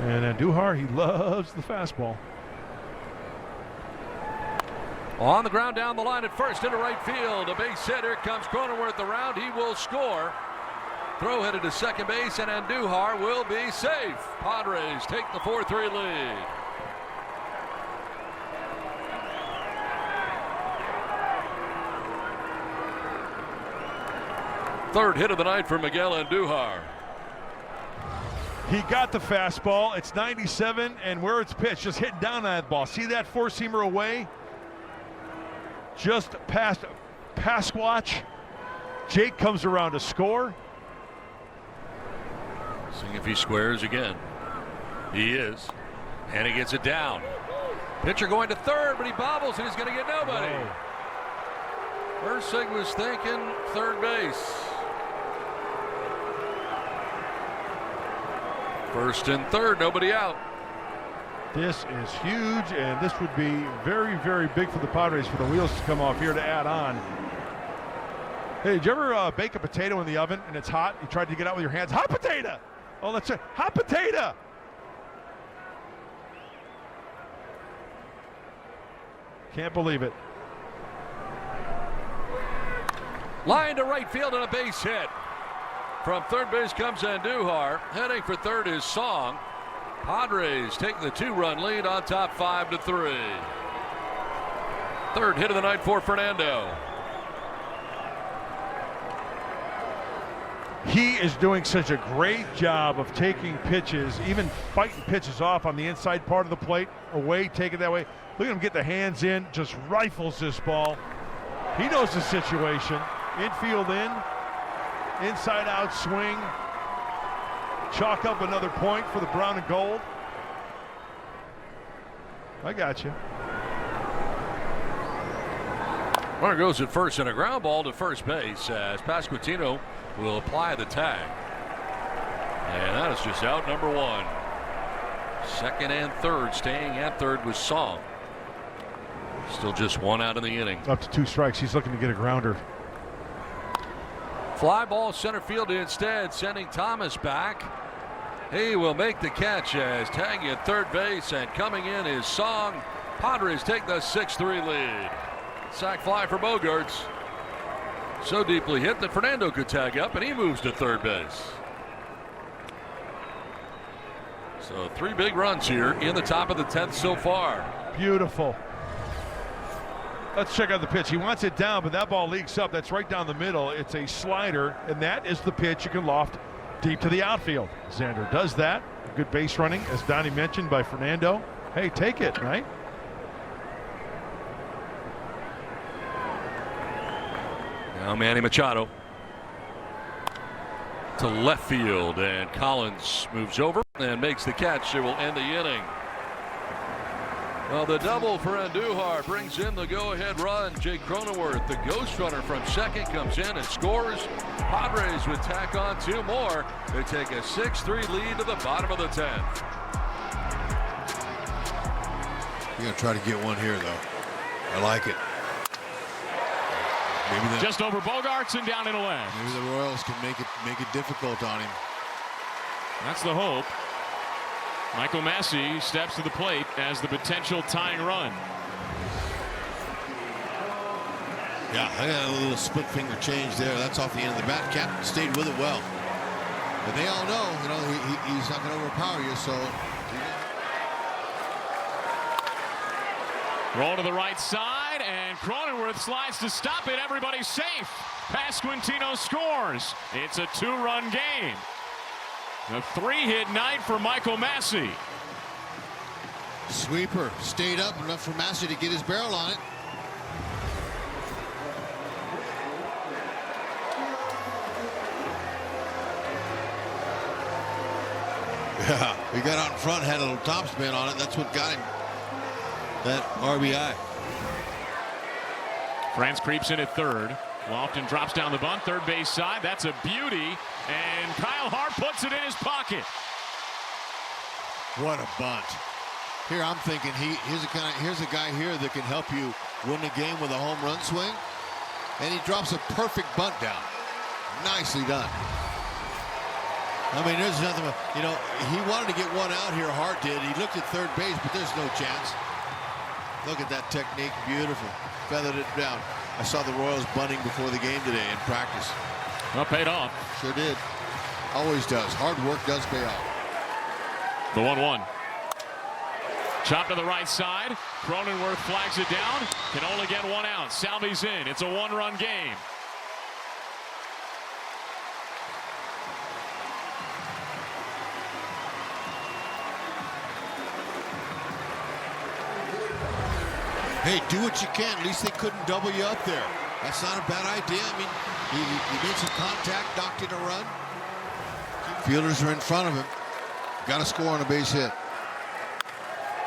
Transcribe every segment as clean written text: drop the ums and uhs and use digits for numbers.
And Andujar, he loves the fastball. On the ground down the line at first into right field. A base hit. Here comes Cronenworth around. He will score. Throw headed to second base, and Andujar will be safe. Padres take the 4-3 lead. Third hit of the night for Miguel Andujar. He got the fastball. It's 97, and where it's pitched, just hitting down on that ball. See that four-seamer away? Just past Pasquatch. Jake comes around to score. Seeing if he squares again. He is. And he gets it down. Pitcher going to third, but he bobbles and he's going to get nobody. Whoa. Ursig was thinking third base. First and third, nobody out. This is huge, and this would be very, very big for the Padres for the wheels to come off here to add on. Hey, did you ever bake a potato in the oven and it's hot? You tried to get out with your hands. Hot potato! Oh, that's it. Hot potato! Can't believe it. Line to right field and a base hit. From third base comes Andujar. Heading for third is Song. Padres take the 2-run lead on top 5-3. Third hit of the night for Fernando. He is doing such a great job of taking pitches, even fighting pitches off on the inside part of the plate, away, take it that way. Look at him get the hands in, just rifles this ball. He knows the situation. Infield in, inside out swing. Chalk up another point for the brown and gold. I got you. Runner goes at first and a ground ball to first base as Pasquantino will apply the tag. And that is just out number one. Second and third, staying at third was Song. Still just one out in the inning. Up to 2 strikes. He's looking to get a grounder. Fly ball center field instead, sending Thomas back. He will make the catch as tagging at third base, and coming in is Song. Padres take the 6-3 lead. Sac fly for Bogaerts. So deeply hit that Fernando could tag up, and he moves to third base. So 3 big runs here in the top of the 10th so far. Beautiful. Let's check out the pitch. He wants it down, but that ball leaks up. That's right down the middle. It's a slider, and that is the pitch you can loft deep to the outfield. Xander does that. Good base running, as Donnie mentioned, by Fernando. Hey, take it, right? Now Manny Machado to left field, and Collins moves over and makes the catch. It will end the inning. Well, the double for Andujar brings in the go-ahead run. Jake Cronenworth, the ghost runner from second, comes in and scores. Padres would tack on 2 more. They take a 6-3 lead to the bottom of the 10th. You're going to try to get one here, though. I like it. Maybe just over Bogaerts and down in the left. Maybe the Royals can make it difficult on him. That's the hope. Michael Massey steps to the plate as the potential tying run. Yeah, I got a little split finger change there. That's off the end of the bat. Captain stayed with it well. But they all know, he's not going to overpower you, so. Roll to the right side, and Cronenworth slides to stop it. Everybody's safe. Pasquantino scores. It's a 2-run game. A 3-hit night for Michael Massey. Sweeper stayed up enough for Massey to get his barrel on it. Yeah, he got out in front, had a little topspin on it. That's what got him that RBI. France creeps in at third. Lofton drops down the bunt, third base side. That's a beauty. And Kyle Hart puts it in his pocket. What a bunt. Here I'm thinking here's a guy here that can help you win the game with a home run swing. And he drops a perfect bunt down. Nicely done. I mean, there's nothing, you know, he wanted to get one out here, Hart did. He looked at third base, but there's no chance. Look at that technique, beautiful. Feathered it down. I saw the Royals bunting before the game today in practice. Well, paid off. Sure did. Always does. Hard work does pay off. The 1-1. Chop to the right side. Cronenworth flags it down. Can only get one out. Salvi's in. It's a one-run game. Hey, do what you can. At least they couldn't double you up there. That's not a bad idea. I mean, he made some contact, knocked in a run. Fielders are in front of him. Got to score on a base hit.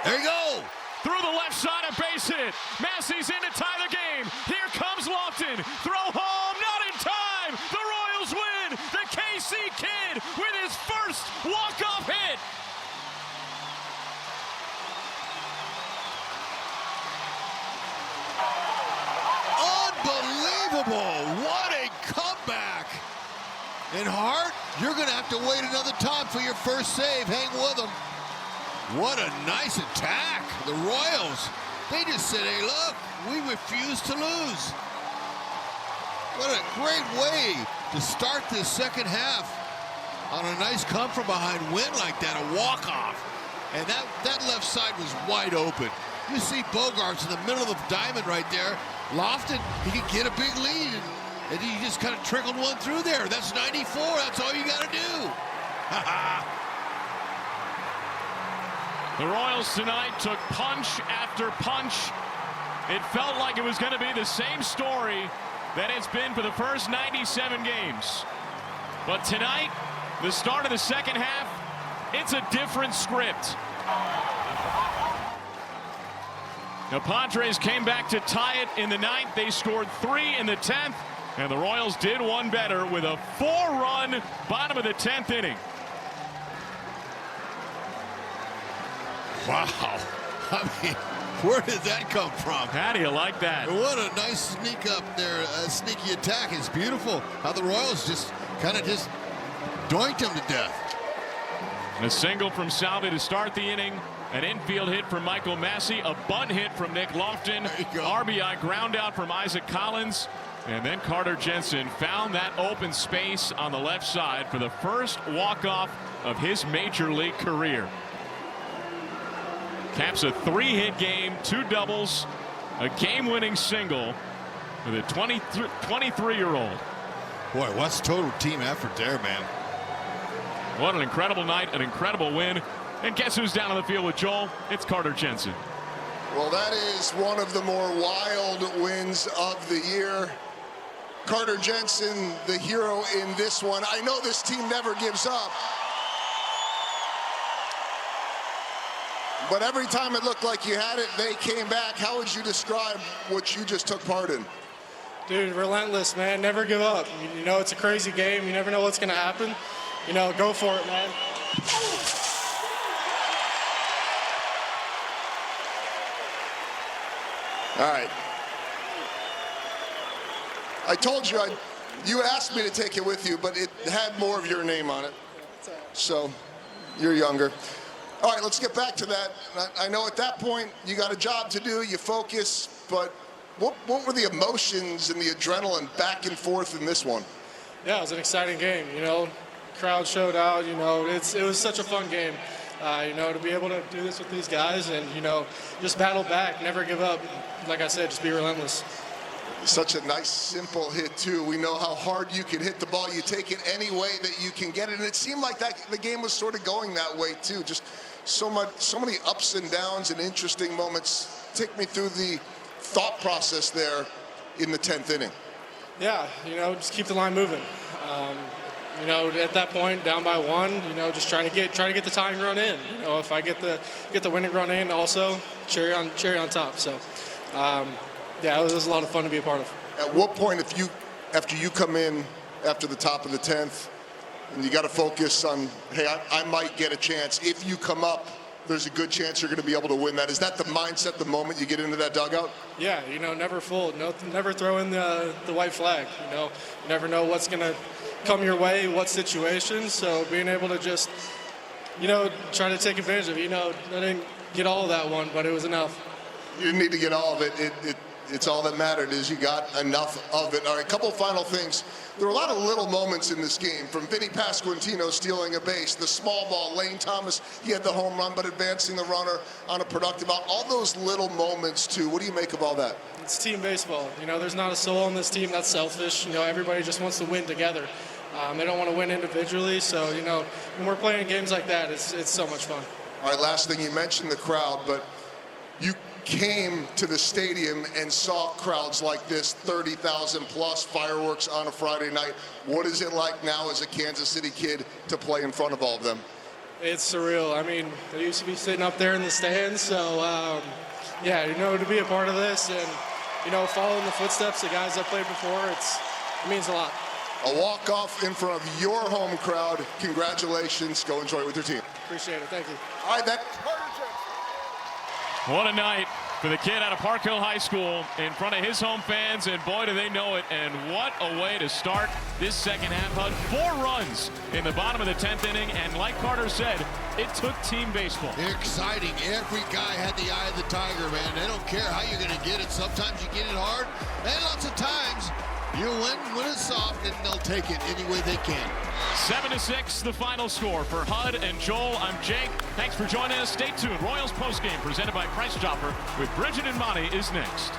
There you go. Through the left side, a base hit. Massey's in to tie the game. Here comes Lofton. Throw home, not in time. The Royals win. The KC Kid with his first walk-off hit. Unbelievable. What a comeback. And Hart, you're going to have to wait another time for your first save. Hang with him. What a nice attack. The Royals, they just said, hey, look, we refuse to lose. What a great way to start this second half on a nice come from behind win like that, a walk-off. And that left side was wide open. You see Bogarts in the middle of the diamond right there. Lofton, he could get a big lead, and he just kind of trickled one through there. That's 94. That's all you got to do. The Royals tonight took punch after punch. It felt like it was going to be the same story that it's been for the first 97 games. But tonight, the start of the second half, it's a different script. The Padres came back to tie it in the 9th. They scored 3 in the 10th. And the Royals did one better with a 4-run bottom of the 10th inning. Wow. I mean, where did that come from? How do you like that? What a nice sneak up there, sneaky attack. It's beautiful how the Royals just kind of just doinked him to death. A single from Salvi to start the inning. An infield hit from Michael Massey. A bunt hit from Nick Lofton. RBI ground out from Isaac Collins. And then Carter Jensen found that open space on the left side for the first walk-off of his major league career. Caps a 3-hit game, 2 doubles, a game-winning single with a 23-year-old. Boy, what's total team effort there, man? What an incredible night, an incredible win. And guess who's down on the field with Joel? It's Carter Jensen. Well, that is one of the more wild wins of the year. Carter Jensen, the hero in this one. I know this team never gives up. But every time it looked like you had it, they came back. How would you describe what you just took part in? Dude, relentless, man. Never give up. You know, it's a crazy game. You never know what's going to happen. You know, go for it, man. All right. I told you, you asked me to take it with you, but it had more of your name on it. So you're younger. All right, let's get back to that. I know at that point you got a job to do, you focus, but what were the emotions and the adrenaline back and forth in this one? Yeah, it was an exciting game. You know, crowd showed out. You know, it was such a fun game. You know, to be able to do this with these guys and, you know, just battle back, never give up. Like I said, just be relentless. Such a nice, simple hit, too. We know how hard you can hit the ball. You take it any way that you can get it. And it seemed like that the game was sort of going that way, too. Just so many ups and downs and interesting moments. Take me through the thought process there in the 10th inning. Yeah, you know, just keep the line moving. You know, at that point, down by 1, you know, just trying to get the tying run in. You know, if I get the winning run in, also cherry on top. So, yeah, it was a lot of fun to be a part of. At what point, after you come in after the top of the 10th, and you got to focus on, hey, I might get a chance. If you come up, there's a good chance you're going to be able to win that. Is that the mindset the moment you get into that dugout? Yeah, you know, never fold. Never throw in the white flag. You know, you never know what's going to come your way, what situations. So being able to just, try to take advantage of it. I didn't get all of that one, but it was enough. You didn't need to get all of it. It's all that mattered is you got enough of it. All right, a couple final things. There were a lot of little moments in this game, from Vinny Pasquantino stealing a base, the small ball, Lane Thomas, he had the home run, but advancing the runner on a productive out. All those little moments, too. What do you make of all that? It's team baseball. There's not a soul on this team that's selfish. Everybody just wants to win together. They don't want to win individually. So, when we're playing games like that, it's so much fun. All right, last thing, you mentioned the crowd, but you came to the stadium and saw crowds like this, 30,000 plus, fireworks on a Friday night. What is it like now as a Kansas City kid to play in front of all of them? It's surreal. I mean, I used to be sitting up there in the stands, so to be a part of this and, following the footsteps of guys that played before, it means a lot. A walk-off in front of your home crowd. Congratulations. Go enjoy it with your team. Appreciate it. Thank you. All right, What a night for the kid out of Park Hill High School in front of his home fans, and boy, do they know it. And what a way to start this second half, Hud. 4 runs in the bottom of the 10th inning, and like Carter said, it took team baseball. Exciting. Every guy had the eye of the tiger, man. They don't care how you're going to get it. Sometimes you get it hard, and lots of times you win when it's soft, and they'll take it any way they can. 7-6, the final score for Hud and Joel. I'm Jake. Thanks for joining us. Stay tuned. Royals postgame presented by Price Chopper with Bridget and Monty is next.